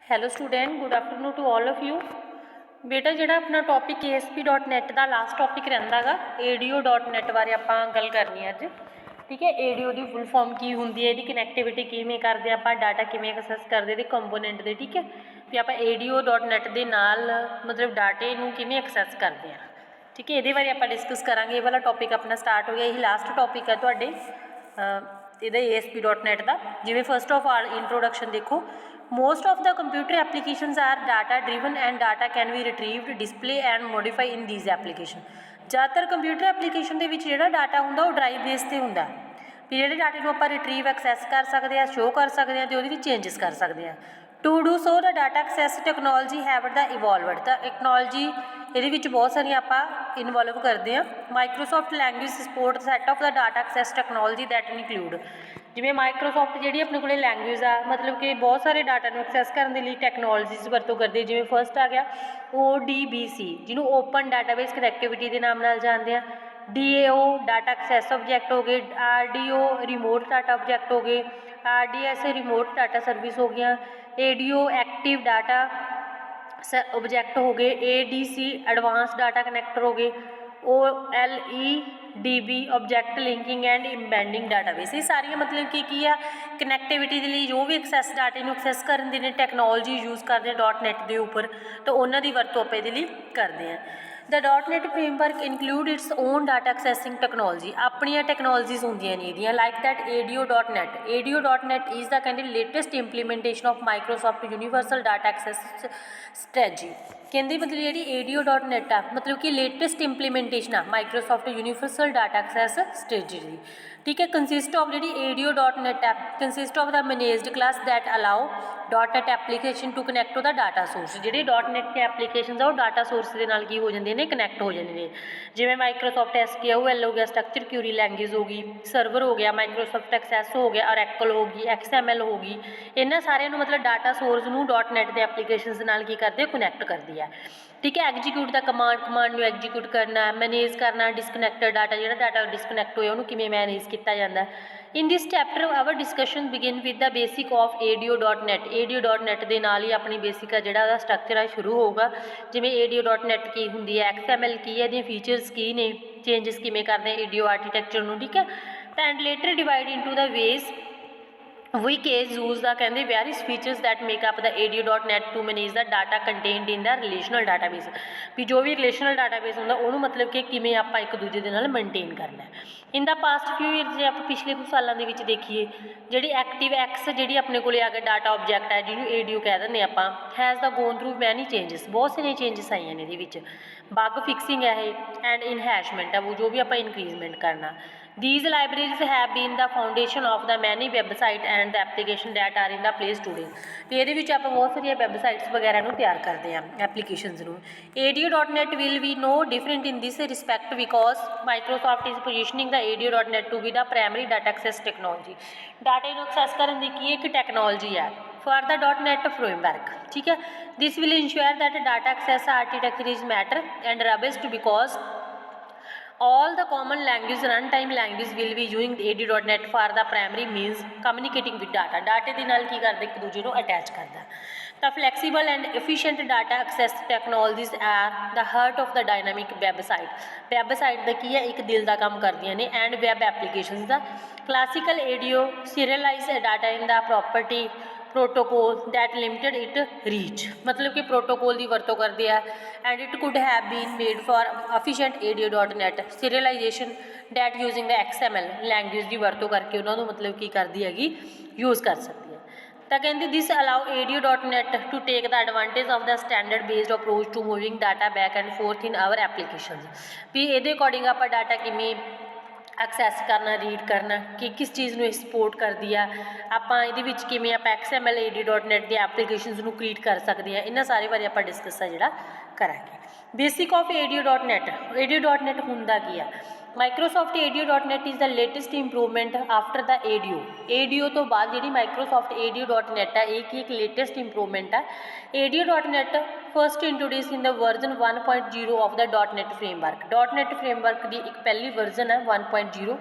Hello student, good afternoon to all of you. बेटा ਜਿਹੜਾ अपना टॉपिक ASP.NET ਦਾ last topic ਰਹਿੰਦਾ ਗਾ ADO.NET ਬਾਰੇ ਆਪਾਂ ਗੱਲ ਕਰਨੀ ਅੱਜ। ਠੀਕ ਹੈ, ADO ਦੀ ਫੁੱਲ ਫॉर्म ਕੀ ਹੁੰਦੀ ਹੈ, ਇਹਦੀ ਕਨੈਕਟੀਵਿਟੀ ਕਿਵੇਂ ਕਰਦੇ ਆਪਾਂ, ਡਾਟਾ ਕਿਵੇਂ ਐਕਸੈਸ ਕਰਦੇ ਇਹਦੇ ਕੰਪੋਨੈਂਟ ਦੇ। ਠੀਕ ਹੈ, ਵੀ ਆਪਾਂ ADO.NET ਦੇ ਨਾਲ ਮਤਲਬ ਡਾਟੇ ਨੂੰ ਕਿਵੇਂ ਐਕਸੈਸ ਕਰਦੇ ਹਾਂ। ਠੀਕ ਹੈ, ਇਹਦੇ ਬਾਰੇ ਆਪਾਂ ਡਿਸਕਸ ਕਰਾਂਗੇ। ਇਹ ਵਾਲਾ ਟॉपिक ਆਪਣਾ ਸਟਾਰਟ ਹੋ ਗਿਆ, ਇਹ ਲਾਸਟ टॉपिक ਹੈ ਤੁਹਾਡੇ ਇਹਦਾ ASP.NET ਦਾ। ਜਿਵੇਂ ਫਸਟ ਆਫ ਆਲ ਇੰਟਰੋਡਕਸ਼ਨ ਦੇਖੋ, most of the computer applications are data driven and data can be retrieved, display and modify in these application। ज़्यादातर कंप्यूटर एप्लीकेशन ਦੇ ਵਿੱਚ ਜਿਹੜਾ ਡਾਟਾ ਹੁੰਦਾ ਉਹ ਡਰਾਈਵ ਬੇਸ ਤੇ ਹੁੰਦਾ, ਵੀ ਜਿਹੜੇ ਡਾਟੇ ਨੂੰ ਆਪਾਂ ਰਿਟਰੀਵ ਐਕਸੈਸ ਕਰ ਸਕਦੇ ਹਾਂ, ਸ਼ੋਅ ਕਰ ਸਕਦੇ ਹਾਂ, ਅਤੇ ਉਹਦੇ ਵਿੱਚ ਚੇਂਜਸ ਕਰ ਸਕਦੇ ਹਾਂ। To do so the data access technology have the evolved, ਤਾਂ ਟੈਕਨੋਲੋਜੀ ਇਹਦੇ ਵਿੱਚ ਬਹੁਤ ਸਾਰੀਆਂ ਆਪਾਂ ਇਨਵੋਲਵ ਕਰਦੇ ਹਾਂ। Microsoft language support set of the data access technology that include, ਜਿਵੇਂ ਮਾਈਕਰੋਸੋਫਟ ਜਿਹੜੀ ਆਪਣੇ ਕੋਲ ਲੈਂਗੁਏਜ ਆ, ਮਤਲਬ ਕਿ ਬਹੁਤ ਸਾਰੇ ਡਾਟਾ ਨੂੰ ਐਕਸੈਸ ਕਰਨ ਦੇ ਲਈ ਟੈਕਨੋਲੋਜੀਜ਼ ਵਰਤੋਂ ਕਰਦੇ। ਜਿਵੇਂ ਫਸਟ ਆ ਗਿਆ ODBC, ਜਿਹਨੂੰ ਓਪਨ ਡਾਟਾਬੇਸ ਕਨੈਕਟੀਵਿਟੀ ਦੇ ਨਾਮ ਨਾਲ ਜਾਣਦੇ ਆ। DAO ਡਾਟਾ ਐਕਸੈਸ ਆਬਜੈਕਟ ਹੋ ਗਏ, RDO ਰਿਮੋਟ ਡਾਟਾ ਆਬਜੈਕਟ ਹੋ ਗਏ, RDS ਰਿਮੋਟ ਡਾਟਾ ਸਰਵਿਸ ਹੋ ਗਈਆਂ, ADO ਐਕਟਿਵ ਡਾਟਾ ਆਬਜੈਕਟ ਹੋ ਗਏ, ADC ਐਡਵਾਂਸ ਡਾਟਾ ਕਨੈਕਟਰ ਹੋ ਗਏ, OLEDB object linking and embedding database. ਇਹ ਸਾਰੀਆਂ ਮਤਲਬ ਕਿ ਕੀ ਆ, ਕਨੈਕਟੀਵਿਟੀ ਦੇ ਲਈ ਜੋ ਵੀ ਐਕਸੈਸ ਡਾਟੇ ਨੂੰ ਐਕਸੈਸ ਕਰਨ ਦੇ ਨੇ ਟੈਕਨੋਲੋਜੀ ਯੂਜ਼ ਕਰਦੇ ਆ .NET ਦੇ ਉੱਪਰ, ਤਾਂ ਉਹਨਾਂ ਦੀ ਵਰਤੋਂ ਆਪਾਂ ਇਹਦੇ ਲਈ ਕਰਦੇ ਹਾਂ। The .NET framework include its own data accessing technology, ਆਪਣੀਆਂ ਟੈਕਨੋਲੋਜੀਜ਼ ਹੁੰਦੀਆਂ ਨੇ ਇਹਦੀਆਂ, like that ADO.NET। ADO.NET is the ਕਹਿੰਦੇ latest implementation of Microsoft universal data access strategy. ਕਹਿੰਦੇ ਮਤਲਬ ਜਿਹੜੀ ADO.NET ਆ, ਮਤਲਬ ਕਿ ਲੇਟੈਸਟ ਇੰਪਲੀਮੈਂਟੇਸ਼ਨ ਆ Microsoft universal data access strategy ਦੀ। ਠੀਕ ਹੈ, ਕੰਸਿਸਟ ਆਫ ਜਿਹੜੀ ADO.NET ਆ, consist of the managed class that allow .NET application to connect to the data source. ਜਿਹੜੇ .NET ਦੇ ਐਪਲੀਕੇਸ਼ਨਸ ਆ ਉਹ ਡਾਟਾ ਸੋਰਸ ਦੇ ਨਾਲ ਕੀ ਹੋ ਜਾਂਦੇ ਨੇ, ਕਨੈਕਟ ਹੋ ਜਾਂਦੇ ਨੇ। ਜਿਵੇਂ ਮਾਈਕਰੋਸੋਫਟ SQL ਹੋ ਗਿਆ, ਸਟਰਕਚਰ ਕਿਊਰੀ ਲੈਂਗੁਏਜ ਹੋ ਗਈ, ਸਰਵਰ ਹੋ ਗਿਆ, ਮਾਈਕਰੋਸੋਫਟ ਐਕਸੈਸ ਹੋ ਗਿਆ, ਔਰੈਕਲ ਹੋ ਗਈ, XML ਹੋ ਗਈ। ਇਹਨਾਂ ਸਾਰਿਆਂ ਨੂੰ ਮਤਲਬ ਡਾਟਾ ਸੋਰਸ ਨੂੰ .NET ਦੇ ਐਪਲੀਕੇਸ਼ਨਸ ਦੇ ਨਾਲ ਕੀ ਕਰਦੇ, ਕਨੈਕਟ ਕਰਦੀ ਹੈ। ਠੀਕ ਹੈ, ਐਗਜੀਕਿਊਟ ਦਾ ਕਮਾਂਡ ਨੂੰ ਐਗਜੀਕਿਊਟ ਕਰਨਾ, ਮੈਨੇਜ ਕਰਨਾ ਡਿਸਕਨੈਕਟਡ ਡਾਟਾ, ਜਿਹੜਾ ਡਾਟਾ ਡਿਸਕਨੈਕਟ ਹੋਇਆ ਉਹਨੂੰ ਕਿਵੇਂ ਮੈਨੇਜ ਕੀਤਾ ਜਾਂਦਾ। In this chapter our discussion begin with the basic of ADO.NET। ADO.NET ਦੇ ਨਾਲ ਹੀ ਆਪਣੀ ਬੇਸਿਕ ਆ ਜਿਹੜਾ ਉਹਦਾ ਸਟਰਕਚਰ ਆ ਸ਼ੁਰੂ ਹੋਊਗਾ। ਜਿਵੇਂ ADO.NET ਕੀ ਹੁੰਦੀ ਹੈ, XML ਕੀ ਹੈ, ਇਹਦੀਆਂ ਫੀਚਰਸ ਕੀ ਨੇ, ਚੇਂਜਸ ਕਿਵੇਂ ਕਰਦੇ ADO ਆਰਕੀਟੈਕਚਰ ਨੂੰ। ਠੀਕ ਹੈ, ਤਾਂ and later divide into the ways we case use the ਕਹਿੰਦੇ various features that make up the ADO.NET to manage the data contained in the relational database, we ਜੋ ਵੀ ਰਿਲੇਸ਼ਨਲ ਡਾਟਾਬੇਸ ਹੁੰਦਾ ਉਹਨੂੰ ਮਤਲਬ ਕਿ ਕਿਵੇਂ ਆਪਾਂ ਇੱਕ ਦੂਜੇ ਦੇ ਨਾਲ ਮੇਨਟੇਨ ਕਰਨਾ। ਇਨ ਦਾ ਪਾਸਟ ਫਿਊ ਈਅਰਸ ਜੇ ਆਪਾਂ ਪਿਛਲੇ ਕੁਝ ਸਾਲਾਂ ਦੇ ਵਿੱਚ ਦੇਖੀਏ, ਜਿਹੜੀ ਐਕਟਿਵ ਜਿਹੜੀ ਆਪਣੇ ਕੋਲ ਆ ਗਿਆ ਡਾਟਾ ਆਬਜੈਕਟ ਹੈ, ਜਿਹਨੂੰ ADO ਕਹਿ ਦਿੰਦੇ ਆਪਾਂ, ਹੈਜ਼ ਦਾ ਗੋਨ ਥਰੂ ਮੈਨੀ ਚੇਂਜਸ, ਬਹੁਤ ਸਾਰੀਆਂ ਚੇਂਜਸ ਆਈਆਂ ਨੇ ਇਹਦੇ ਵਿੱਚ। ਬਗ ਫਿਕਸਿੰਗ ਹੈ ਇਹ, ਐਂਡ ਇਨਹੈਸ਼ਮੈਂਟ ਹੈ ਉਹ ਜੋ ਵੀ ਆਪਾਂ ਇਨਕਰੀਜ਼ਮੈਂਟ ਕਰਨਾ। These libraries have been the foundation of the many website and the application that are in the place today। ਤੇ ਇਹਦੇ ਵਿੱਚ ਆਪਾਂ ਬਹੁਤ ਸਾਰੀਆਂ ਵੈਬਸਾਈਟਸ ਵਗੈਰਾ ਨੂੰ ਤਿਆਰ ਕਰਦੇ ਹਾਂ, ਐਪਲੀਕੇਸ਼ਨਸ ਨੂੰ। ADO.NET will be no different in this respect because Microsoft is positioning the ADO.NET to be the primary data access technology। ਡਾਟੇ ਨੂੰ ਐਕਸੈਸ ਕਰਨ ਦੀ ਕੀ ਇੱਕ ਟੈਕਨੋਲੋਜੀ ਹੈ for the .NET framework। ਠੀਕ ਹੈ, this will ensure that data access architecture is matter and robust because all the common language runtime language will be using ADO.NET for the primary means communicating with data। ਡਾਟੇ ਦੇ ਨਾਲ ਕੀ ਕਰਦੇ, ਇੱਕ ਦੂਜੇ ਨੂੰ attach ਕਰਦਾ। ਤਾਂ flexible and efficient data access technologies are the heart of the dynamic website। Website ਦਾ ਕੀ ਹੈ, ਇੱਕ ਦਿਲ ਦਾ ਕੰਮ ਕਰਦੀਆਂ ਨੇ। And web applications the classical ADO serialize data in the property protocol that limited it reach, ਮਤਲਬ ਕਿ ਪ੍ਰੋਟੋਕੋਲ ਦੀ ਵਰਤੋਂ ਕਰਦੇ ਆ। And it could have been made for efficient ADO.NET serialization that using the XML language ਦੀ ਵਰਤੋਂ ਕਰਕੇ ਉਹਨਾਂ ਨੂੰ ਮਤਲਬ ਕੀ ਕਰਦੀ ਹੈਗੀ, ਯੂਜ਼ ਕਰ ਸਕਦੀ ਹੈ। ਤਾਂ ਕਹਿੰਦੇ this allow ADO.NET to take the advantage of the standard based approach to moving data back and forth in our applications. We ਇਹਦੇ ਅਕੋਰਡਿੰਗ ਆਪਾਂ ਡਾਟਾ ਕਿਵੇਂ ਐਕਸੈਸ ਕਰਨਾ, ਰੀਡ ਕਰਨਾ, ਕਿ ਕਿਸ ਚੀਜ਼ ਨੂੰ ਇਹ ਸਪੋਰਟ ਕਰਦੀ ਆ, ਆਪਾਂ ਇਹਦੇ ਵਿੱਚ ਕਿਵੇਂ ਆਪਾਂ XML ADO.NET ਦੇ ਐਪਲੀਕੇਸ਼ਨਸ ਨੂੰ ਕ੍ਰੀਏਟ ਕਰ ਸਕਦੇ ਹਾਂ। ਇਹਨਾਂ ਸਾਰੇ ਬਾਰੇ ਆਪਾਂ ਡਿਸਕਸ ਆ ਜਿਹੜਾ ਕਰਾਂਗੇ। Basic of ADO.NET। ADO.NET ਹੁੰਦਾ ਕੀ ਆ, Microsoft ADO.NET is the latest improvement after the ADO ਤੋਂ ਬਾਅਦ ਜਿਹੜੀ ਮਾਈਕਰੋਸਾਫਟ ADO.NET ਹੈ ਇਹ ਕੀ ਇੱਕ ਲੇਟੈਸਟ ਇੰਪਰੂਵਮੈਂਟ ਹੈ। ADO.NET first introduce in the version 1.0 of the .NET framework. .NET framework ਦੀ ਇੱਕ ਪਹਿਲੀ ਵਰਜ਼ਨ ਹੈ 1.0।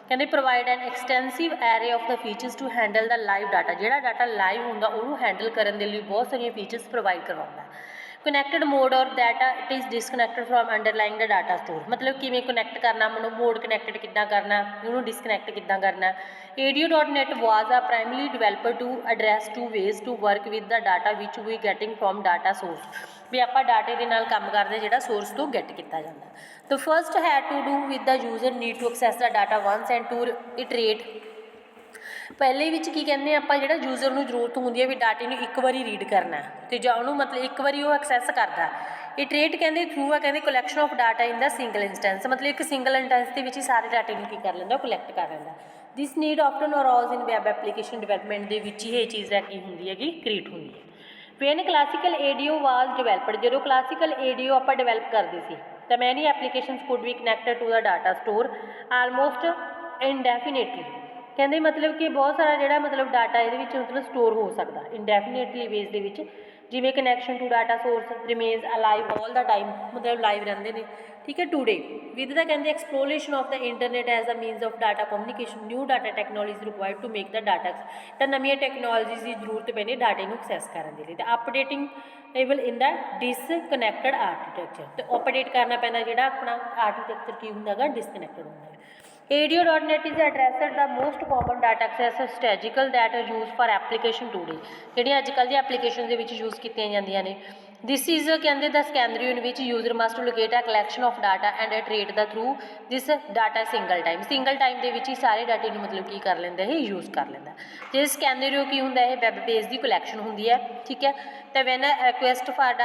ਕਹਿੰਦੇ provide an extensive array of the features to handle the live data. ਜਿਹੜਾ ਡਾਟਾ ਲਾਈਵ ਹੁੰਦਾ ਉਹਨੂੰ ਹੈਂਡਲ ਕਰਨ ਦੇ ਲਈ ਬਹੁਤ ਸਾਰੀਆਂ ਫੀਚਰਸ ਪ੍ਰੋਵਾਈਡ ਕਰਵਾਉਂਦਾ। Connected mode or data it is disconnected from underlying the data store. ਮਤਲਬ ਕਿਵੇਂ ਕਨੈਕਟ ਕਰਨਾ, ਮੋਡ ਕਨੈਕਟਡ ਕਿੱਦਾਂ ਕਰਨਾ, ਉਹਨੂੰ ਡਿਸਕਨੈਕਟ ਕਿੱਦਾਂ ਕਰਨਾ। ADO.NET was a primary developer to address to ways to work with the data which we getting from data source. ਵੀ ਆਪਾਂ ਡਾਟੇ ਦੇ ਨਾਲ ਕੰਮ ਕਰਦੇ ਜਿਹੜਾ ਸੋਰਸ ਤੋਂ ਗੈਟ ਕੀਤਾ ਜਾਂਦਾ। The first had to do with the user need to access the data once and to iterate. ਪਹਿਲੇ ਵਿੱਚ ਕੀ ਕਹਿੰਦੇ ਆਪਾਂ ਜਿਹੜਾ ਯੂਜ਼ਰ ਨੂੰ ਜ਼ਰੂਰਤ ਹੁੰਦੀ ਹੈ ਵੀ ਡਾਟੇ ਨੂੰ ਇੱਕ ਵਾਰੀ ਰੀਡ ਕਰਨਾ ਅਤੇ ਜਾਂ ਉਹਨੂੰ ਮਤਲਬ ਇੱਕ ਵਾਰੀ ਉਹ ਐਕਸੈਸ ਕਰਦਾ। ਇਟਰੇਟ ਕਹਿੰਦੇ ਥਰੂ ਆ ਕਹਿੰਦੇ collection of data in the single instance. ਮਤਲਬ ਇੱਕ ਸਿੰਗਲ ਇੰਸਟੈਂਸ ਦੇ ਵਿੱਚ ਹੀ ਸਾਰੇ ਡਾਟੇ ਨੂੰ ਕੀ ਕਰ ਲੈਂਦਾ, ਉਹ ਕਲੈਕਟ ਕਰ ਲੈਂਦਾ। ਦਿਸ ਨੀਡ ਆਫਟਨ ਅਰਾਈਜ਼ ਇਨ ਵੈਬ ਐਪਲੀਕੇਸ਼ਨ ਡਿਵੈਲਪਮੈਂਟ ਦੇ ਵਿੱਚ ਹੀ ਇਹ ਚੀਜ਼ ਹੈ ਕੀ ਹੁੰਦੀ ਹੈਗੀ, ਕ੍ਰੀਏਟ ਹੁੰਦੀ ਹੈ। When classical ADO was developed, ਜਦੋਂ ਕਲਾਸੀਕਲ ADO ਆਪਾਂ ਡਿਵੈਲਪ ਕਰਦੇ ਸੀ ਤਾਂ many applications could be connected to the data store almost indefinitely. ਕਹਿੰਦੇ ਮਤਲਬ ਕਿ ਬਹੁਤ ਸਾਰਾ ਜਿਹੜਾ ਮਤਲਬ ਡਾਟਾ ਇਹਦੇ ਵਿੱਚ ਮਤਲਬ ਸਟੋਰ ਹੋ ਸਕਦਾ ਇਨਡੈਫੀਨੇਟਲੀ ਬੇਸ ਦੇ ਵਿੱਚ। ਜਿਵੇਂ connection to data source remains alive all the time, ਮਤਲਬ ਲਾਈਵ ਰਹਿੰਦੇ ਨੇ। ਠੀਕ ਹੈ, ਟੂਡੇ ਵਿਦ ਦਾ ਕਹਿੰਦੇ exploration of the internet as a means of data communication new data technology required to make the data. ਤਾਂ ਨਵੀਆਂ technologies ਦੀ ਜ਼ਰੂਰਤ ਪੈਂਦੀ ਡਾਟੇ ਨੂੰ ਐਕਸੈਸ ਕਰਨ ਦੇ ਲਈ। ਤਾਂ ਅਪਡੇਟਿੰਗ ਏਬਲ ਇਨ ਦਾ ਡਿਸਕਨੈਕਟਡ ਆਰਕੀਟੈਕਚਰ। ਅਤੇ ਅਪਡੇਟ ਕਰਨਾ ਪੈਂਦਾ ਜਿਹੜਾ ਆਪਣਾ ਆਰਕੀਟੈਕਚਰ ਕੀ ਹੁੰਦਾ ਹੈਗਾ, ਡਿਸਕਨੈਕਟਡ ਹੁੰਦਾ ਹੈ। ADO.NET is addressed the most common data access strategical that are used for application today। ਜਿਹੜੀਆਂ ਅੱਜ ਕੱਲ੍ਹ ਦੀ ਐਪਲੀਕੇਸ਼ਨ ਦੇ ਵਿੱਚ ਯੂਜ਼ ਕੀਤੀਆਂ ਜਾਂਦੀਆਂ ਨੇ। ਦਿਸ ਇਜ਼ ਕਹਿੰਦੇ the scenario in which user must locate a collection of data and iterate the through this data single time ਦੇ ਵਿੱਚ ਹੀ ਸਾਰੇ ਡਾਟੇ ਨੂੰ ਮਤਲਬ ਕੀ ਕਰ ਲੈਂਦਾ, ਇਹ ਯੂਜ਼ ਕਰ ਲੈਂਦਾ। ਜੇ ਸਕੈਨਰੀਓ ਕੀ ਹੁੰਦਾ, ਇਹ ਵੈਬ ਪੇਜ ਦੀ ਕਲੈਕਸ਼ਨ ਹੁੰਦੀ ਹੈ। ਠੀਕ ਹੈ, ਤਾਂ when request for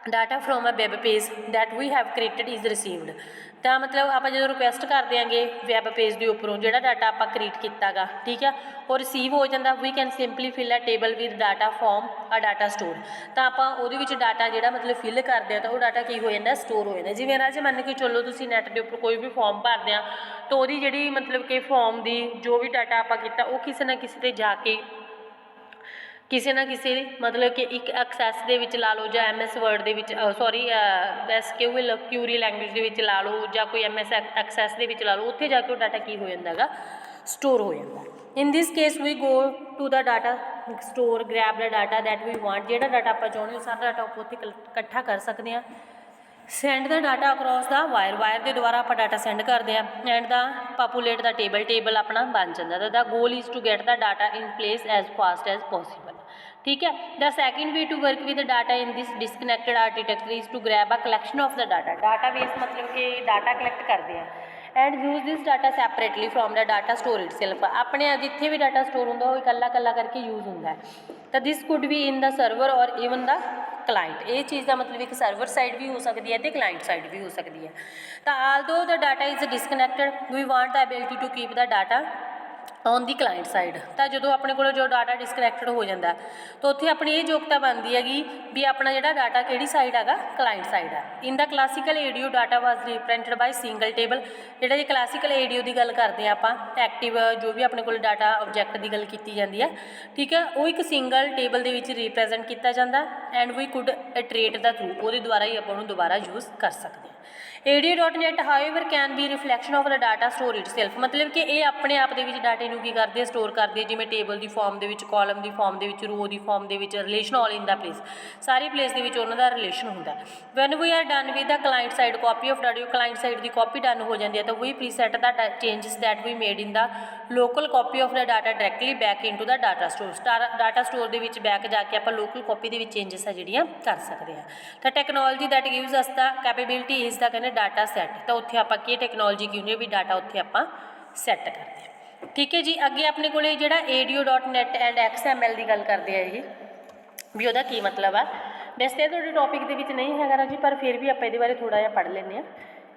data from a web page that we have created is received. ਤਾਂ ਮਤਲਬ ਆਪਾਂ ਜਦੋਂ ਰਿਕੁਐਸਟ ਕਰ ਦਿਆਂਗੇ ਵੈਬ ਪੇਜ ਦੇ ਉੱਪਰੋਂ ਜਿਹੜਾ ਡਾਟਾ ਆਪਾਂ ਕ੍ਰੀਏਟ ਕੀਤਾ ਗਾ, ਠੀਕ ਹੈ, ਉਹ ਰਿਸੀਵ ਹੋ ਜਾਂਦਾ। We can simply fill a table with data from a data store. ਤਾਂ ਆਪਾਂ ਉਹਦੇ ਵਿੱਚ ਡਾਟਾ ਜਿਹੜਾ ਮਤਲਬ ਫਿਲ ਕਰਦੇ ਆ ਤਾਂ ਉਹ ਡਾਟਾ ਕੀ ਹੋ ਜਾਂਦਾ, ਸਟੋਰ ਹੋ ਜਾਂਦਾ। ਜਿਵੇਂ ਰਾਜੇ ਮੰਨ ਕੇ ਚੱਲੋ ਤੁਸੀਂ ਨੈੱਟ ਦੇ ਉੱਪਰ ਕੋਈ ਵੀ ਫੋਰਮ ਭਰਦੇ ਆ ਤਾਂ ਉਹਦੀ ਜਿਹੜੀ ਮਤਲਬ ਕਿ ਫੋਰਮ ਦੀ ਜੋ ਵੀ ਡਾਟਾ ਆਪਾਂ ਕੀਤਾ ਉਹ ਕਿਸੇ ਨਾ ਕਿਸੇ 'ਤੇ ਜਾ ਕੇ ਕਿਸੇ ਨਾ ਕਿਸੇ ਮਤਲਬ ਕਿ ਇੱਕ ਐਕਸੈਸ ਦੇ ਵਿੱਚ ਲਾ ਲਓ ਜਾਂ MS ਵਰਡ ਦੇ ਵਿੱਚ SQL ਕਿਊਰੀ ਲੈਂਗੁਏਜ ਦੇ ਵਿੱਚ ਲਾ ਲਓ ਜਾਂ ਕੋਈ MS ਐਕਸੈਸ ਦੇ ਵਿੱਚ ਲਾ ਲਓ, ਉੱਥੇ ਜਾ ਕੇ ਉਹ ਡਾਟਾ ਕੀ ਹੋ ਜਾਂਦਾ ਹੈਗਾ, ਸਟੋਰ ਹੋ ਜਾਂਦਾ। In this case we go to the data store grab the data that we want. ਜਿਹੜਾ ਡਾਟਾ ਆਪਾਂ ਚਾਹੁੰਦੇ ਹੋ ਸਾਰਾ ਡਾਟਾ ਆਪਾਂ ਉੱਥੇ ਇਕੱਠਾ ਕਰ ਸਕਦੇ ਹਾਂ। ਸੈਂਡ ਦਾ ਡਾਟਾ ਅਕਰੋਸ ਦਾ ਵਾਇਰ ਦੇ ਦੁਆਰਾ ਆਪਾਂ ਡਾਟਾ ਸੈਂਡ ਕਰਦੇ ਹਾਂ। ਐਂਡ ਦਾ ਪਾਪੂਲੇਟ ਦਾ ਟੇਬਲ ਆਪਣਾ ਬਣ ਜਾਂਦਾ। The goal is to get the data in place as fast as possible. ਠੀਕ ਹੈ, the second way to work with data in this disconnected architecture is to grab a collection of the database ਮਤਲਬ ਕਿ data collect ਕਰਦੇ ਆ and use this data separately from the data store itself. ਆਪਣੇ ਜਿੱਥੇ ਵੀ data store ਹੁੰਦਾ ਉਹ ਇਕੱਲਾ ਕਰਕੇ ਯੂਜ਼ ਹੁੰਦਾ। ਤਾਂ this could be in the server or even the client. ਇਹ ਚੀਜ਼ ਦਾ ਮਤਲਬ ਇੱਕ ਸਰਵਰ ਸਾਈਡ ਵੀ ਹੋ ਸਕਦੀ ਹੈ ਅਤੇ ਕਲਾਇੰਟ ਸਾਈਡ ਵੀ ਹੋ ਸਕਦੀ ਹੈ। ਤਾਂ although the data is disconnected we want the ability to keep the data on the client side. ਤਾਂ ਜਦੋਂ ਆਪਣੇ ਕੋਲ ਜੋ ਡਾਟਾ ਡਿਸਕਨੈਕਟਡ ਹੋ ਜਾਂਦਾ ਤਾਂ ਉੱਥੇ ਆਪਣੀ ਇਹ ਯੋਗਤਾ ਬਣਦੀ ਹੈਗੀ ਵੀ ਆਪਣਾ ਜਿਹੜਾ ਡਾਟਾ ਕਿਹੜੀ ਸਾਈਡ ਹੈਗਾ, ਕਲਾਇੰਟ ਸਾਈਡ ਹੈ। ਇਨ ਦਾ ਕਲਾਸੀਕਲ ADO ਡਾਟਾ ਵਾਜ਼ ਰਿਪ੍ਰੈਜ਼ੈਂਟਡ ਬਾਈ ਸਿੰਗਲ ਟੇਬਲ। ਜਿਹੜਾ ਜੇ ਕਲਾਸੀਕਲ ADO ਦੀ ਗੱਲ ਕਰਦੇ ਹਾਂ ਆਪਾਂ, ਐਕਟਿਵ ਜੋ ਵੀ ਆਪਣੇ ਕੋਲ ਡਾਟਾ ਆਬਜੈਕਟ ਦੀ ਗੱਲ ਕੀਤੀ ਜਾਂਦੀ ਹੈ, ਠੀਕ ਹੈ, ਉਹ ਇੱਕ ਸਿੰਗਲ ਟੇਬਲ ਦੇ ਵਿੱਚ ਰਿਪ੍ਰੈਜ਼ੈਂਟ ਕੀਤਾ ਜਾਂਦਾ। And we could iterate the through, ਉਹਦੇ ਦੁਆਰਾ ਹੀ ਆਪਾਂ ਉਹਨੂੰ ਦੁਬਾਰਾ ਯੂਜ਼ ਕਰ ਸਕਦੇ ਹਾਂ। ADO.NET however can be reflection of the data store itself. ਮਤਲਬ ਕਿ ਇਹ ਆਪਣੇ ਆਪ ਦੇ ਵਿੱਚ ਡਾਟੇ ਨੂੰ ਕੀ ਕਰਦੇ ਆ, ਸਟੋਰ ਕਰਦੇ ਆ। ਜਿਵੇਂ ਟੇਬਲ ਦੀ ਫਾਰਮ ਦੇ ਵਿੱਚ, ਕਾਲਮ ਦੀ ਫਾਰਮ ਦੇ ਵਿੱਚ, ਰੋ ਦੀ ਫਾਰਮ ਦੇ ਵਿੱਚ, relation all in the place, ਸਾਰੀ ਪਲੇਸ ਦੇ ਵਿੱਚ ਉਹਨਾਂ ਦਾ ਰਿਲੇਸ਼ਨ ਹੁੰਦਾ। When we are done with the client side copy of data, client side ਦੀ ਕਾਪੀ ਡਨ ਹੋ ਜਾਂਦੀ ਹੈ ਤਾਂ we persist the changes that we made in the local copy of the data directly back into the data store. Data store ਦੇ ਵਿੱਚ back ਜਾ ਕੇ ਆਪਾਂ local copy ਦੇ ਵਿੱਚ ਚੇਂਜਸ ਆ ਜਿਹੜੀਆਂ ਕਰ ਸਕਦੇ ਹਾਂ। ਤਾਂ technology that gives us the capability is the ਕਹਿੰਦੇ ਡਾਟਾ ਸੈੱਟ। ਤਾਂ ਉੱਥੇ ਆਪਾਂ ਕੀ ਟੈਕਨੋਲੋਜੀ ਕੀ ਹੁੰਦੀ ਹੈ ਵੀ ਡਾਟਾ ਉੱਥੇ ਆਪਾਂ ਸੈੱਟ ਕਰਦੇ ਹਾਂ। ਠੀਕ ਹੈ ਜੀ, ਅੱਗੇ ਆਪਣੇ ਕੋਲ ਜਿਹੜਾ ADO.NET ਐਂਡ XML ਦੀ ਗੱਲ ਕਰਦੇ ਆ ਇਹ ਵੀ ਉਹਦਾ ਕੀ ਮਤਲਬ ਆ। ਵੈਸੇ ਤੁਹਾਡੇ ਟੌਪਿਕ ਦੇ ਵਿੱਚ ਨਹੀਂ ਹੈਗਾ ਰਾਜੀ, ਪਰ ਫਿਰ ਵੀ ਆਪਾਂ ਇਹਦੇ ਬਾਰੇ ਥੋੜ੍ਹਾ ਜਿਹਾ ਪੜ੍ਹ ਲੈਂਦੇ ਹਾਂ।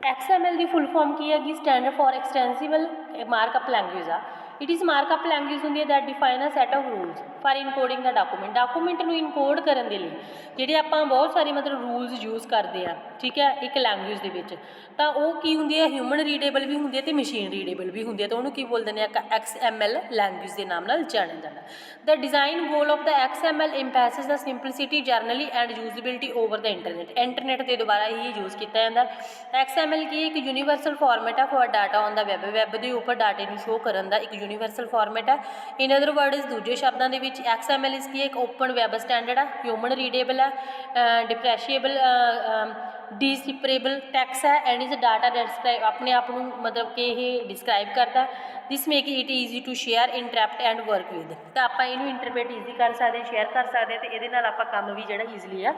XML ਦੀ ਫੁੱਲ ਫਾਰਮ ਕੀ ਹੈਗੀ, standard for extensible markup language ਆ। ਇਟ ਇਜ਼ ਮਾਰਕਅਪ ਲੈਂਗੁਏਜ ਹੁੰਦੀ ਹੈ that define a set of rules. For encoding the document ਨੂੰ ਇਨਕੋਡ ਕਰਨ ਦੇ ਲਈ ਜਿਹੜੇ ਆਪਾਂ ਬਹੁਤ ਸਾਰੇ ਮਤਲਬ ਰੂਲਸ ਯੂਜ਼ ਕਰਦੇ ਆ, ਠੀਕ ਹੈ, ਇੱਕ ਲੈਂਗੁਏਜ ਦੇ ਵਿੱਚ, ਤਾਂ ਉਹ ਕੀ ਹੁੰਦੀ ਹੈ, ਹਿਊਮਨ ਰੀਡੇਬਲ ਵੀ ਹੁੰਦੀ ਹੈ ਅਤੇ ਮਸ਼ੀਨ ਰੀਡੇਬਲ ਵੀ ਹੁੰਦੀ ਹੈ, ਤਾਂ ਉਹਨੂੰ ਕੀ ਬੋਲਦੇ ਨੇ, XML ਲੈਂਗੁਏਜ ਦੇ ਨਾਮ ਨਾਲ ਜਾਣਿਆ ਜਾਂਦਾ। The design goal of the XML emphasis the simplicity generally and usability over the internet ਦੇ ਦੁਆਰਾ ਹੀ ਯੂਜ਼ ਕੀਤਾ ਜਾਂਦਾ। XML ਕੀ ਇੱਕ ਯੂਨੀਵਰਸਲ ਫਾਰਮੈਟ ਆ for data on the web ਦੇ ਉੱਪਰ ਡਾਟੇ ਨੂੰ ਸ਼ੋਅ ਕਰਨ ਦਾ ਇੱਕ ਯੂਨੀਵਰਸਲ ਫਾਰਮੈਟ ਹੈ। ਇਨ ਅਦਰ ਵਰਡਸ ਦੂਜੇ ਸ਼ਬਦਾਂ ਦੇ ਵਿੱਚ XML ਇਸ ਕੀ ਇੱਕ ਓਪਨ ਵੈਬ ਸਟੈਂਡਰਡ ਆ, ਹਿਊਮਨ ਰੀਡੇਬਲ ਹੈ, ਡਿਫਰੈਸ਼ੀਏਬਲ ਡਿਸਿਪਰੇਬਲ ਟੈਕਸ ਹੈ ਐਂਡ ਇਜ਼ ਡਾਟਾ ਡਿਸਕ੍ਰਾਈਬ ਆਪਣੇ ਆਪ ਨੂੰ ਮਤਲਬ ਕਿ ਇਹ ਡਿਸਕ੍ਰਾਈਬ ਕਰਦਾ। This make it easy to share interpret and work with, ਤਾਂ ਆਪਾਂ ਇਹਨੂੰ ਇੰਟਰਪ੍ਰੇਟ ਈਜ਼ੀ ਕਰ ਸਕਦੇ, ਸ਼ੇਅਰ ਕਰ ਸਕਦੇ ਅਤੇ ਇਹਦੇ ਨਾਲ ਆਪਾਂ ਕੰਮ ਵੀ ਜਿਹੜਾ ਈਜ਼ੀਲੀ ਆ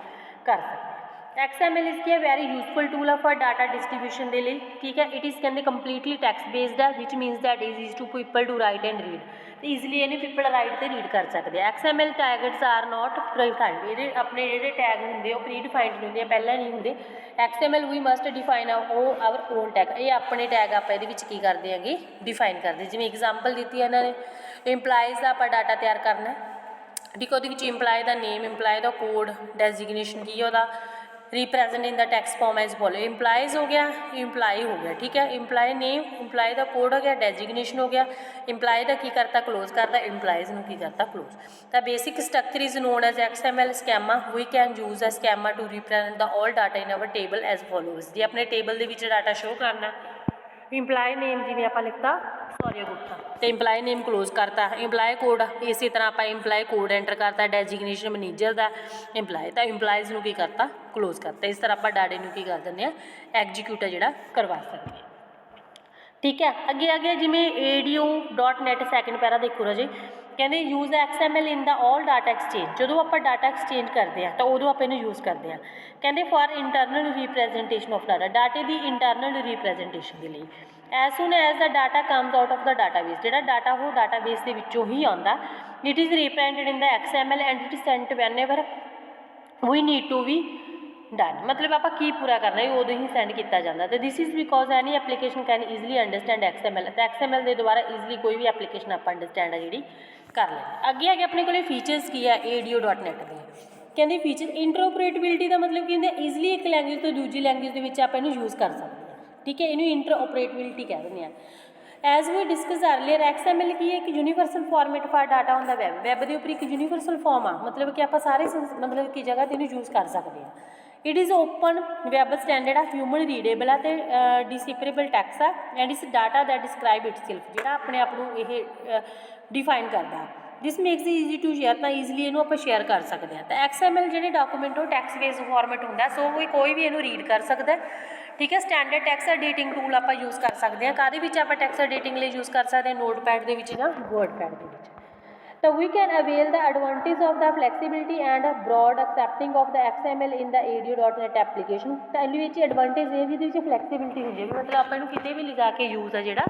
ਕਰ ਸਕਦੇ। XML ਇਸ ਕੀ ਹੈ ਵੈਰੀ ਯੂਜ਼ਫੁਲ ਟੂਲ ਆ ਫॉर ਡਾਟਾ ਡਿਸਟਰੀਬਿਊਸ਼ਨ ਦੇ ਲਈ, ਠੀਕ ਹੈ। ਇਟ ਇਜ਼ ਕਹਿੰਦੇ ਕੰਪਲੀਟਲੀ ਟੈਕਸਟ ਬੇਸਡ ਹੈ which means that is to people to write and read, ਤੇ ਈਜ਼ੀਲੀ ਇਹਨੂੰ ਪੀਪਲ ਰਾਈਟ ਅਤੇ ਰੀਡ ਕਰ ਸਕਦੇ ਆ। XML tags are not predefined, ਇਹਦੇ ਆਪਣੇ ਜਿਹੜੇ ਟੈਗ ਹੁੰਦੇ ਉਹ ਪ੍ਰੀਡਿਫਾਈਨਡ ਹੁੰਦੇ ਆ, ਪਹਿਲਾਂ ਨਹੀਂ ਹੁੰਦੇ। XML ਵੀ ਮਸਟ ਡਿਫਾਈਨ ਉਹ ਆਵਰ ਓਨ ਟੈਗ, ਇਹ ਆਪਣੇ ਟੈਗ ਆਪਾਂ ਇਹਦੇ ਵਿੱਚ ਕੀ ਕਰਦੇ ਹੈਗੇ, ਡਿਫਾਈਨ ਕਰਦੇ। ਜਿਵੇਂ ਐਗਜ਼ਾਮਪਲ ਦਿੱਤੀ ਇਹਨਾਂ ਨੇ, ਇੰਪਲਾਈਜ਼ ਦਾ ਆਪਾਂ ਡਾਟਾ ਤਿਆਰ ਕਰਨਾ, ਠੀਕ, ਉਹਦੇ ਵਿੱਚ ਇੰਪਲਾਈ ਦਾ ਨੇਮ, ਇੰਪਲਾਈ ਦਾ ਕੋਡ, ਡੈਜ਼ਿਗਨੇਸ਼ਨ ਕੀ ਉਹਦਾ, represent in the text form as follow, employees हो गया, इंप्लाई हो गया, ठीक है, इंप्लाई नेम, इंप्लाई का कोड हो गया, डेजिग्नेशन हो गया, इंप्लाई का की करता क्लोज करता, इंप्लाइज में की करता क्लोज। तो basic structure is known as XML schema, we can use a schema to represent the all data in our table as follows. जी अपने टेबल के डाटा शो करना, इंप्लाई नेम जिमें आप लिखता सौर्य गुप्ता, तो इंप्लाई नेम क्लोज करता, इंप्लाई कोड इस तरह आप इंप्लाई कोड एंटर करता, डेजिग्नेशन मैनेजर का इंप्लाई, तो इंप्लाइज में की करता क्लोज करता। इस तरह आप डाटे में की कर दें एग्जीक्यूट है जोड़ा करवा सकते हैं, ठीक है। अगे आगे जिमें ADO.NET सैकेंड पैरा देखो राजे, कहते use XML in the all data exchange, जो आप डाटा एक्सचेंज करते हैं तो उदों आप यूज़ करते हैं, कहते for internal representation of data, डाटे की इंटरनल रिप्रैजेंटेशन के लिए, as soon as the data comes out of the database, जो डाटा वो डाटाबेस के विचों ही आता, it is represented in the XML and it is sent whenever we need to be done, मतलब आप की पूरा करना है उदों ही सेंड किया जाता। तो this is because any application can easily understand XML, तो XML के द्वारा ईजिली कोई भी एप्लीकेशन आप अंडरस्टैंड है जी कर लें। अगे आगे अपने को फीचर्स की है ADO.NET के, कहते फीचर इंटरऑपरेटबिलिटी का मतलब कहते ईजिली एक लैंग्वेज तो दूसरी लैंग्वेज के आप यूज़ कर सकते हैं, ठीक है, इन्हों इंटरऑपरेटबिलिटी कह दें हैं। As we discuss earlier XML की एक universal format for data on the web के उपर एक यूनीवर्सल फॉर्म आ, मतलब कि आप सारे मतलब की जगह इन्हों यूज़ कर सकते हैं। It is open web standard आ, ह्यूमन रीडेबल है, डिसिपरेबल टैक्स है and is data that describe itself, जो अपने आप को डिफाइन करता। जिस मेक्स ईजी टू शेयर, तो ईजिली इनू आप शेयर कर सकते हैं। तो XML जो डॉक्यूमेंट वो टैक्स बेस्ड फॉर्मेट होंगे, सो कोई भी इनू रीड कर सकता है, ठीक है। स्टैंडर्ड टैक्स एडिटिंग टूल आप यूज़ कर सकते हैं, काहदे आप टैक्स एडिटिंग लिए यूज़ कर सकते हैं, नोटपैड के या वर्डपैड के। तो we can avail the advantage of the flexibility and broad accepting of the XML in the ADO.NET application. तो ये एडवांटेज ये भी फ्लैक्सीबिलिटी होंगी, मतलब आप कितने भी ले जाके यूज़ है जोड़ा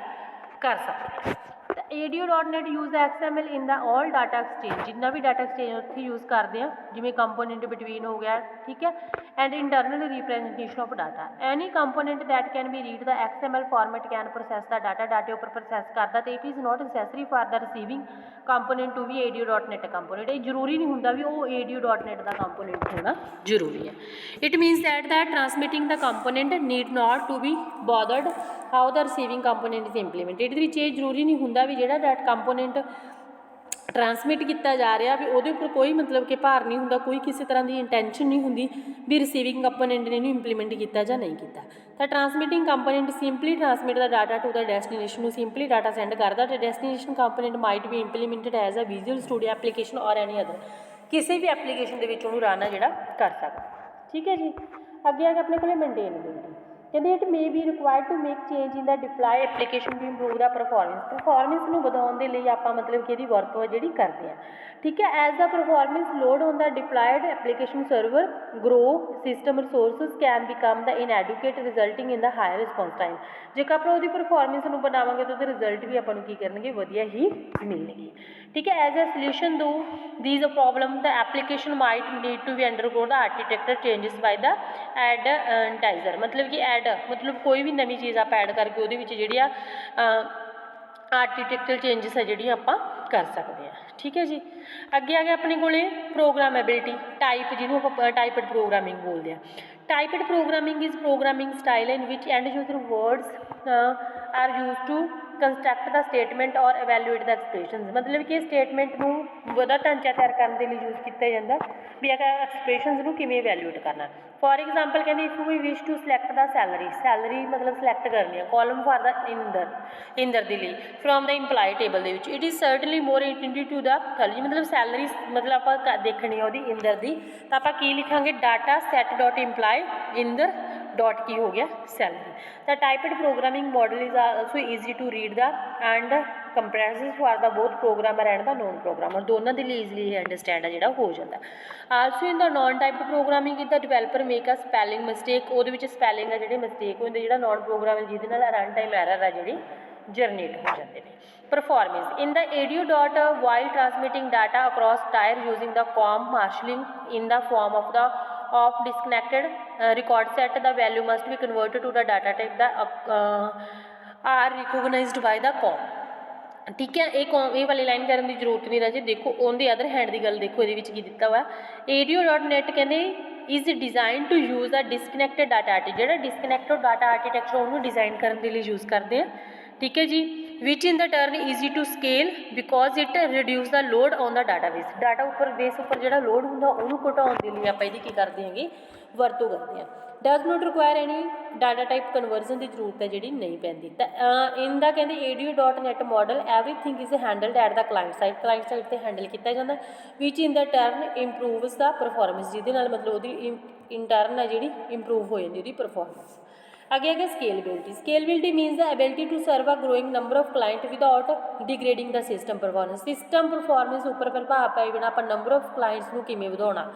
कर सकते हैं। तो ADO.NET use XML in the all data exchange, जितना भी डाटा एक्सचेंज उत्थे यूज़ करते हैं, जिमें कंपोनेंट बिटवीन हो गया, ठीक है, and internal representation of data, any component that can be read the XML format can process the data, डाटे उपर प्रोसैस करता। तो it is not necessary for the receiving component to भी ADO.NET कंपोनेंट, ये जरूरी नहीं होंगे भी वो ADO.NET का कंपोनेंट होना जरूरी है। It means that that transmitting the component need not to be bothered how the receiving component is implemented, ये जरूरी नहीं होंगे भी जो डैट कंपोनेंट ट्रांसमिट किया जा रहा भी वो उपर कोई मतलब कि भार नहीं होंगे, कोई किसी तरह की इंटेंशन नहीं होंगी भी रिसीविंग कंपोनेंट ने इंप्लीमेंट किया या नहीं किया। तो transmitting component simply transmit the data to the destination, simply data send करता। तो destination component might be implemented as a Visual Studio application और एनी अदर, किसी भी एप्लीकेशन के रन है जोड़ा कर सकता, ठीक है जी। अगे आगे अपने को मेनटेनेबिलिटी, कहते it may be required to make change in the deploy application to improve the performance में बढ़ाने के लिए आप मतलब कि वरतों है जी करते हैं, ठीक है। As the performance load on the deployed application server grow system resources can become the inadequate resulting in the higher response time, जेकर आप वो परफॉर्मेंस में बनावांगे तो रिजल्ट भी अपन की करनगे वधिया ही मिलणगे, ठीक है। As a solution to these problem the application might need to be undergo the architecture changes by the advertiser, मतलब कि एड मतलब कोई भी नवी चीज़ आप ऐड करके वो जी ਆਰਕੀਟੈਕਚਰਲ ਚੇਂਜਸ ਹੈ ਜਿਹੜੀਆਂ ਆਪਾਂ ਕਰ ਸਕਦੇ ਹਾਂ। ਠੀਕ ਹੈ ਜੀ। ਅੱਗੇ ਆ ਗਿਆ ਆਪਣੇ ਕੋਲੇ ਪ੍ਰੋਗਰਾਮੈਬਿਲਿਟੀ ਟਾਈਪ, ਜਿਹਨੂੰ ਆਪਾਂ ਟਾਈਪਡ ਪ੍ਰੋਗਰਾਮਿੰਗ ਬੋਲਦੇ ਹਾਂ। Typed programming is programming style in which end user words are use to construct the statement or evaluate the expressions. ਮਤਲਬ ਕਿ ਸਟੇਟਮੈਂਟ ਨੂੰ ਉਹਦਾ ਢਾਂਚਾ ਤਿਆਰ ਕਰਨ ਦੇ ਲਈ ਯੂਜ਼ ਕੀਤਾ ਜਾਂਦਾ ਵੀ ਅਗਰ ਐਕਸਪ੍ਰੈਸ਼ਨਸ ਨੂੰ ਕਿਵੇਂ ਇਵੈਲੂਏਟ ਕਰਨਾ। ਫੋਰ ਐਗਜ਼ਾਮਪਲ ਕਹਿੰਦੇ if we wish to select the salary ਮਤਲਬ ਸਿਲੈਕਟ ਕਰਨੀ ਆ ਕੋਲਮ ਫਾਰ ਦਾ ਇੰਦਰ ਦੇ ਲਈ ਫਰੋਮ ਦਾ ਇੰਪਲਾਈ ਟੇਬਲ ਦੇ ਵਿੱਚ। It is certainly more intuitive to the ਜੀ ਮਤਲਬ ਸੈਲਰੀ ਮਤਲਬ ਆਪਾਂ ਦੇਖਣੀ ਆ ਉਹਦੀ ਇੰਦਰ ਦੀ, ਤਾਂ ਆਪਾਂ ਕੀ ਲਿਖਾਂਗੇ ਡਾਟਾ ਸੈਟ ਡੋਟ ਇੰਪਲਾਈ ਇੰਦਰ ਡੋਟ ਕੀ ਹੋ ਗਿਆ ਸੈਲਰੀ। ਤਾਂ typed programming model is also easy to read the and compresses for the both programmer and the non programmer, ਦੋਨਾਂ ਦੇ ਲਈ ਈਜ਼ਲੀ ਅੰਡਰਸਟੈਂਡ ਆ ਜਿਹੜਾ ਹੋ ਜਾਂਦਾ। Also in the non typed programming in the developer make a spelling mistake, ਉਹਦੇ ਵਿੱਚ spelling ਆ ਜਿਹੜੇ ਮਿਸਟੇਕ ਹੁੰਦੇ, ਜਿਹੜਾ ਨੋਨ ਪ੍ਰੋਗਰਾਮਰ ਜਿਹਦੇ ਨਾਲ ਰਨ ਟਾਈਮ ਐਰਰ ਆ ਜਿਹੜੀ ਜਨਰੇਟ ਹੋ ਜਾਂਦੇ ਨੇ। Performance in the ADO dot while transmitting data across tier using the COM marshalling in the form of the disconnected record set, the value must be converted to the data type that are recognized by the COM। ਠੀਕ ਹੈ, ਇਹ ਵਾਲੀ line ਕਰਨ ਦੀ ਜ਼ਰੂਰਤ ਨਹੀਂ ਰਾਜੇ। ਦੇਖੋ on the other hand ਦੀ ਗੱਲ ਦੇਖੋ ਇਹਦੇ ਵਿੱਚ ਕੀ ਦਿੱਤਾ ਵਾ ADO.net ਕਹਿੰਦੇ is design to use a disconnected data ਆਰਟੀ, ਜਿਹੜਾ ਡਿਸਕਨੈਕਟਡ ਡਾਟਾ ਆਰਕੀਟੈਕਚਰ ਉਹਨੂੰ ਡਿਜ਼ਾਈਨ ਕਰਨ ਦੇ ਲਈ ਯੂਜ਼ ਕਰਦੇ ਆ। ਠੀਕ ਹੈ ਜੀ। Which in the turn easy to scale because it reduce the load on the database, data ਉੱਪਰ ਬੇਸ ਉੱਪਰ ਜਿਹੜਾ ਲੋਡ ਹੁੰਦਾ ਉਹਨੂੰ ਘਟਾਉਣ ਦੇ ਲਈ ਆਪਾਂ ਇਹਦੀ ਕੀ ਕਰਦੇ ਹੈਗੇ ਵਰਤੋਂ ਕਰਦੇ ਹਾਂ। Does not require any data type conversion ਦੀ ਜ਼ਰੂਰਤ ਹੈ ਜਿਹੜੀ ਨਹੀਂ ਪੈਂਦੀ। ਤਾਂ ਇਨ ਦਾ ਕਹਿੰਦੇ ADO.net model everything is handled at the client side 'ਤੇ ਹੈਂਡਲ ਕੀਤਾ ਜਾਂਦਾ ਵਿਚ in the turn ਇੰਪਰੂਵਸ the performance, ਜਿਹਦੇ ਨਾਲ ਮਤਲਬ ਉਹਦੀ ਇੰਟਰਨ ਹੈ ਜਿਹੜੀ ਇੰਪਰੂਵ ਹੋ ਜਾਂਦੀ ਉਹਦੀ ਪਰਫੋਰਮੈਂਸ। ਅੱਗੇ ਹੈਗਾ scalability means the ability to serve a growing number of client without degrading the system performance ਉੱਪਰ ਪ੍ਰਭਾਵ ਪਾਏ ਬਿਨਾਂ ਆਪਾਂ ਨੰਬਰ ਆਫ ਕਲਾਇੰਟਸ ਨੂੰ ਕਿਵੇਂ ਵਧਾਉਣਾ।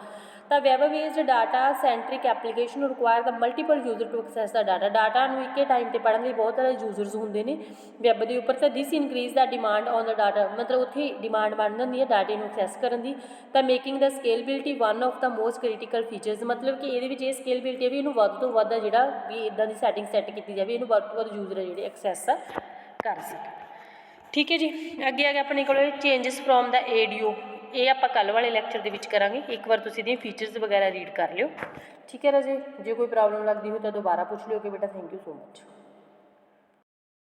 ਤਾਂ web based data centric application require the multiple user to access the data ਨੂੰ ਇੱਕੇ ਟਾਈਮ 'ਤੇ ਪੜ੍ਹਨ ਲਈ ਬਹੁਤ ਸਾਰੇ ਯੂਜ਼ਰਸ ਹੁੰਦੇ ਨੇ ਵੈਬ ਦੇ ਉੱਪਰ। ਤਾਂ this increase the demand on the data, ਮਤਲਬ ਉੱਥੇ ਡਿਮਾਂਡ ਬਣ ਜਾਂਦੀ ਹੈ ਡਾਟੇ ਨੂੰ ਐਕਸੈਸ ਕਰਨ ਦੀ। ਤਾਂ making the scalability one of the most critical features, ਮਤਲਬ ਕਿ ਇਹਦੇ ਵਿੱਚ ਇਹ ਸਕੇਲੇਬਿਲਿਟੀ ਵੀ ਇਹਨੂੰ ਵੱਧ ਤੋਂ ਵੱਧ ਜਿਹੜਾ ਵੀ ਇੱਦਾਂ ਦੀ ਸੈਟਿੰਗ ਸੈੱਟ ਕੀਤੀ ਜਾਵੇ ਇਹਨੂੰ ਵੱਧ ਤੋਂ ਵੱਧ ਯੂਜ਼ਰ ਹੈ ਜਿਹੜੇ ਐਕਸੈਸ ਕਰ ਸਕਣ। ਠੀਕ ਹੈ ਜੀ। ਅੱਗੇ ਆ ਗਿਆ ਆਪਣੇ ਕੋਲ ਚੇਂਜਸ ਫਰੋਮ ਦਾ ADO, ਇਹ ਆਪਾਂ ਕੱਲ੍ਹ ਵਾਲੇ ਲੈਕਚਰ ਦੇ ਵਿੱਚ ਕਰਾਂਗੇ। ਇੱਕ ਵਾਰ ਤੁਸੀਂ ਇਹਦੀਆਂ ਫੀਚਰਸ ਵਗੈਰਾ ਰੀਡ ਕਰ ਲਿਓ। ਠੀਕ ਹੈ ਰਾਜੇ, ਜੇ ਕੋਈ ਪ੍ਰੋਬਲਮ ਲੱਗਦੀ ਹੋ ਤਾਂ ਦੁਬਾਰਾ ਪੁੱਛ ਲਿਓ ਕਿ ਬੇਟਾ। Thank you so much.